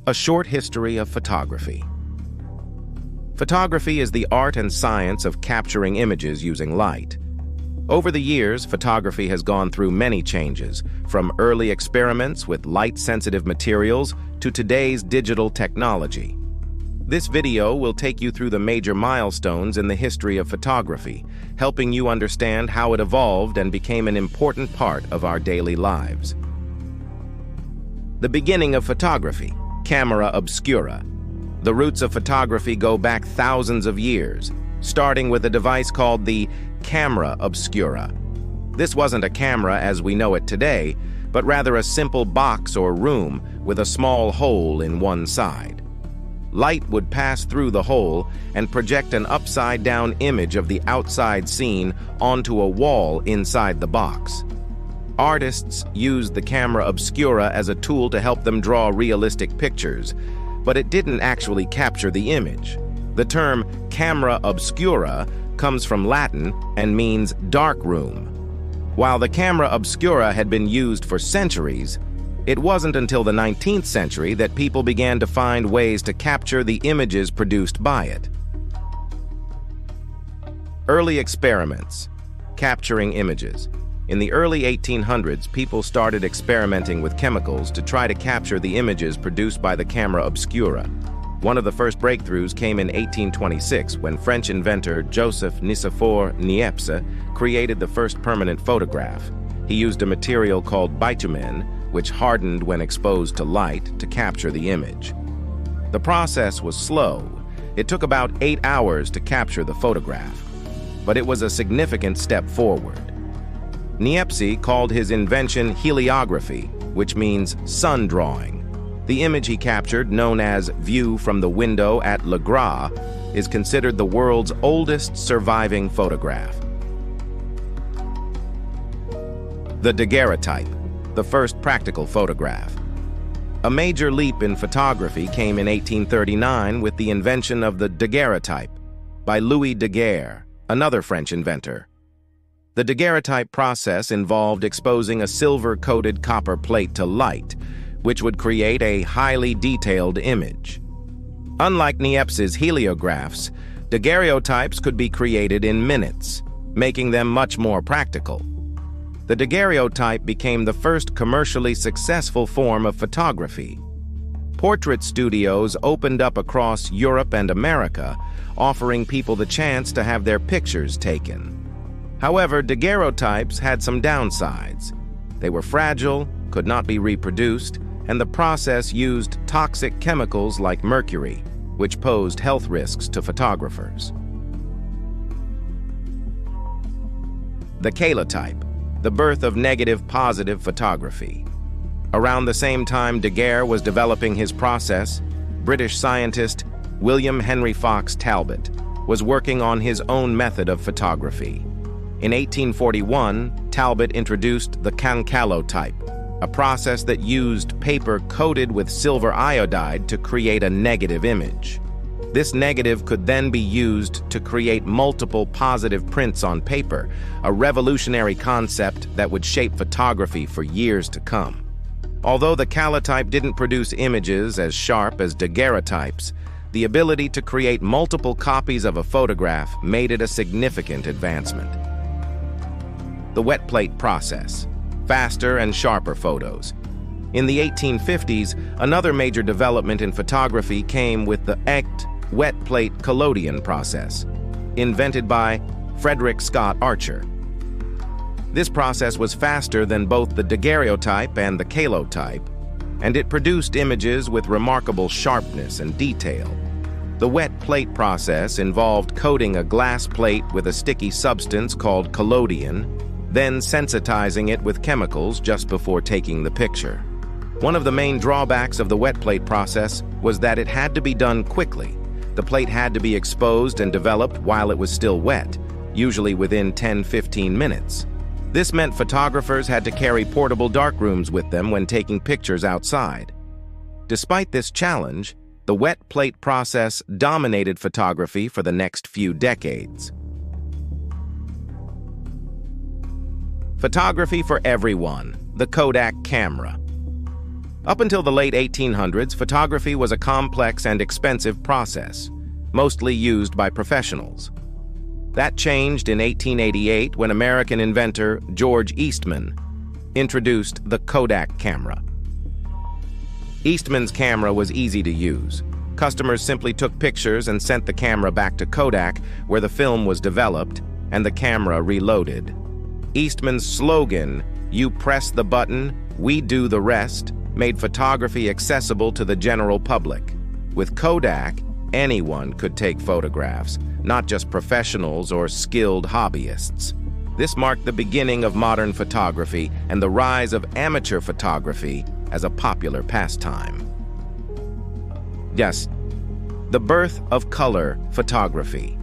A short history of photography. Photography is the art and science of capturing images using light. Over the years, photography has gone through many changes, from early experiments with light-sensitive materials to today's digital technology. This video will take you through the major milestones in the history of photography, helping you understand how it evolved and became an important part of our daily lives. The beginning of photography. Camera obscura. The roots of photography go back thousands of years, starting with a device called the camera obscura. This wasn't a camera as we know it today, but rather a simple box or room with a small hole in one side. Light would pass through the hole and project an upside-down image of the outside scene onto a wall inside the box. Artists used the camera obscura as a tool to help them draw realistic pictures, but it didn't actually capture the image. The term camera obscura comes from Latin and means dark room. While the camera obscura had been used for centuries, it wasn't until the 19th century that people began to find ways to capture the images produced by it. Early experiments. Capturing images. In the early 1800s, people started experimenting with chemicals to try to capture the images produced by the camera obscura. One of the first breakthroughs came in 1826 when French inventor Joseph Nicephore Niepce created the first permanent photograph. He used a material called bitumen, which hardened when exposed to light to capture the image. The process was slow. It took about 8 hours to capture the photograph, but it was a significant step forward. Niepce called his invention heliography, which means sun drawing. The image he captured, known as View from the Window at Le Gras, is considered the world's oldest surviving photograph. The daguerreotype, the first practical photograph. A major leap in photography came in 1839 with the invention of the daguerreotype by Louis Daguerre, another French inventor. The daguerreotype process involved exposing a silver-coated copper plate to light, which would create a highly detailed image. Unlike Niepce's heliographs, daguerreotypes could be created in minutes, making them much more practical. The daguerreotype became the first commercially successful form of photography. Portrait studios opened up across Europe and America, offering people the chance to have their pictures taken. However, daguerreotypes had some downsides. They were fragile, could not be reproduced, and the process used toxic chemicals like mercury, which posed health risks to photographers. The calotype, the birth of negative-positive photography. Around the same time Daguerre was developing his process, British scientist William Henry Fox Talbot was working on his own method of photography. In 1841, Talbot introduced the cancalotype, a process that used paper coated with silver iodide to create a negative image. This negative could then be used to create multiple positive prints on paper, a revolutionary concept that would shape photography for years to come. Although the calotype didn't produce images as sharp as daguerreotypes, the ability to create multiple copies of a photograph made it a significant advancement. The wet plate process. Faster and sharper photos. In the 1850s, another major development in photography came with the Echt wet plate collodion process, invented by Frederick Scott Archer. This process was faster than both the daguerreotype and the calotype, and it produced images with remarkable sharpness and detail. The wet plate process involved coating a glass plate with a sticky substance called collodion, then sensitizing it with chemicals just before taking the picture. One of the main drawbacks of the wet plate process was that it had to be done quickly. The plate had to be exposed and developed while it was still wet, usually within 10-15 minutes. This meant photographers had to carry portable darkrooms with them when taking pictures outside. Despite this challenge, the wet plate process dominated photography for the next few decades. Photography for everyone, the Kodak camera. Up until the late 1800s, photography was a complex and expensive process, mostly used by professionals. That changed in 1888 when American inventor George Eastman introduced the Kodak camera. Eastman's camera was easy to use. Customers simply took pictures and sent the camera back to Kodak, where the film was developed and the camera reloaded. Eastman's slogan, "You press the button, we do the rest," made photography accessible to the general public. With Kodak, anyone could take photographs, not just professionals or skilled hobbyists. This marked the beginning of modern photography and the rise of amateur photography as a popular pastime. Yes, the birth of color photography.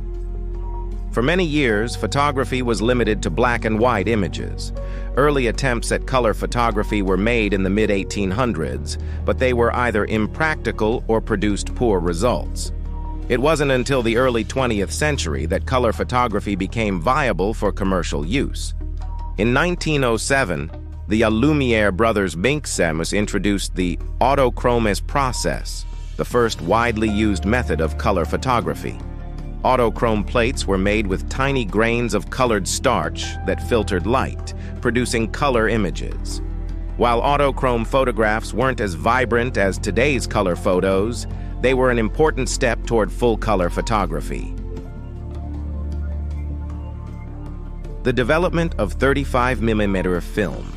For many years, photography was limited to black and white images. Early attempts at color photography were made in the mid-1800s, but they were either impractical or produced poor results. It wasn't until the early 20th century that color photography became viable for commercial use. In 1907, the Lumiere brothers Binksem introduced the autochromist process, the first widely used method of color photography. Autochrome plates were made with tiny grains of colored starch that filtered light, producing color images. While autochrome photographs weren't as vibrant as today's color photos, they were an important step toward full-color photography. The development of 35mm film.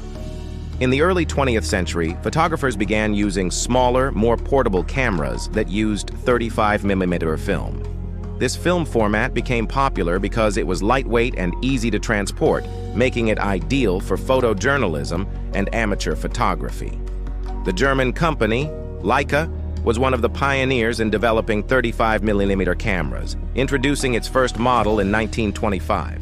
In the early 20th century, photographers began using smaller, more portable cameras that used 35mm film. This film format became popular because it was lightweight and easy to transport, making it ideal for photojournalism and amateur photography. The German company, Leica, was one of the pioneers in developing 35mm cameras, introducing its first model in 1925.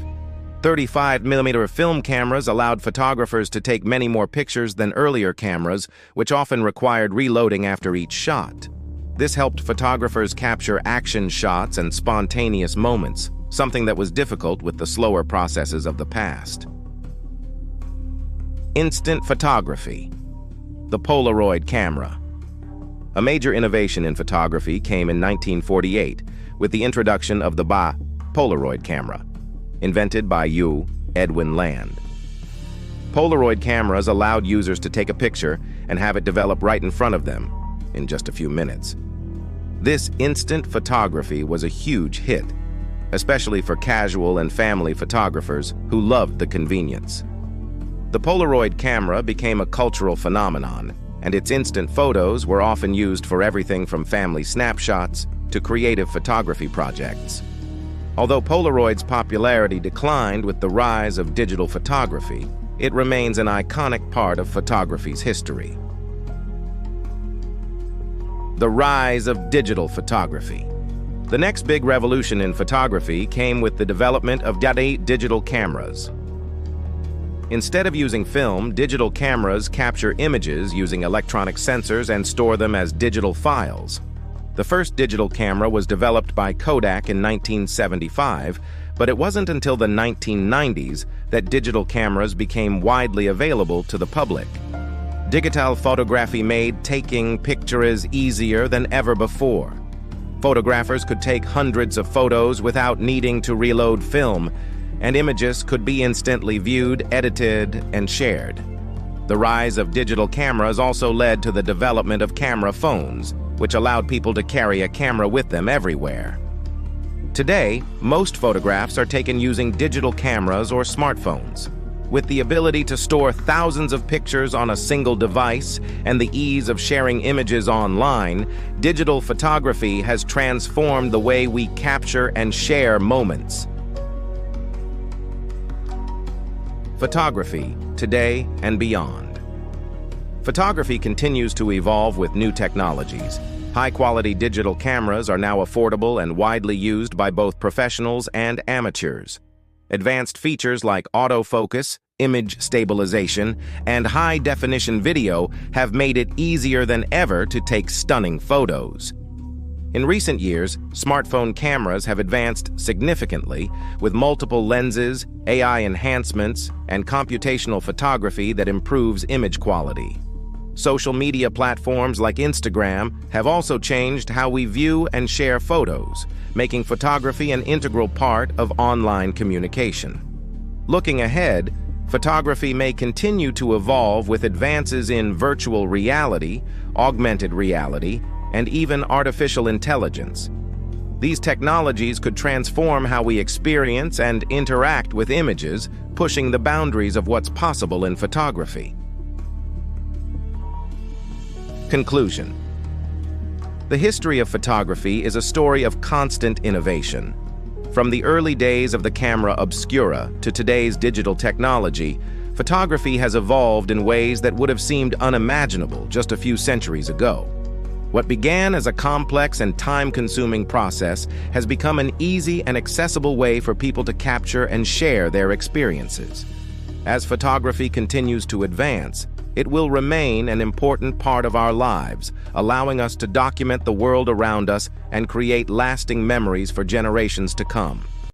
35mm film cameras allowed photographers to take many more pictures than earlier cameras, which often required reloading after each shot. This helped photographers capture action shots and spontaneous moments, something that was difficult with the slower processes of the past. Instant photography. The Polaroid camera. A major innovation in photography came in 1948 with the introduction of the Polaroid camera, invented by Edwin Land. Polaroid cameras allowed users to take a picture and have it develop right in front of them in just a few minutes. This instant photography was a huge hit, especially for casual and family photographers who loved the convenience. The Polaroid camera became a cultural phenomenon, and its instant photos were often used for everything from family snapshots to creative photography projects. Although Polaroid's popularity declined with the rise of digital photography, it remains an iconic part of photography's history. The rise of digital photography. The next big revolution in photography came with the development of digital cameras. Instead of using film, digital cameras capture images using electronic sensors and store them as digital files. The first digital camera was developed by Kodak in 1975, but it wasn't until the 1990s that digital cameras became widely available to the public. Digital photography made taking pictures easier than ever before. Photographers could take hundreds of photos without needing to reload film, and images could be instantly viewed, edited, and shared. The rise of digital cameras also led to the development of camera phones, which allowed people to carry a camera with them everywhere. Today, most photographs are taken using digital cameras or smartphones. With the ability to store thousands of pictures on a single device and the ease of sharing images online, digital photography has transformed the way we capture and share moments. Photography, today and beyond. Photography continues to evolve with new technologies. High-quality digital cameras are now affordable and widely used by both professionals and amateurs. Advanced features like autofocus, image stabilization, and high-definition video have made it easier than ever to take stunning photos. In recent years, smartphone cameras have advanced significantly with multiple lenses, AI enhancements, and computational photography that improves image quality. Social media platforms like Instagram have also changed how we view and share photos, making photography an integral part of online communication. Looking ahead, photography may continue to evolve with advances in virtual reality, augmented reality, and even artificial intelligence. These technologies could transform how we experience and interact with images, pushing the boundaries of what's possible in photography. Conclusion. The history of photography is a story of constant innovation. From the early days of the camera obscura to today's digital technology, photography has evolved in ways that would have seemed unimaginable just a few centuries ago. What began as a complex and time-consuming process has become an easy and accessible way for people to capture and share their experiences. As photography continues to advance, it will remain an important part of our lives, allowing us to document the world around us and create lasting memories for generations to come.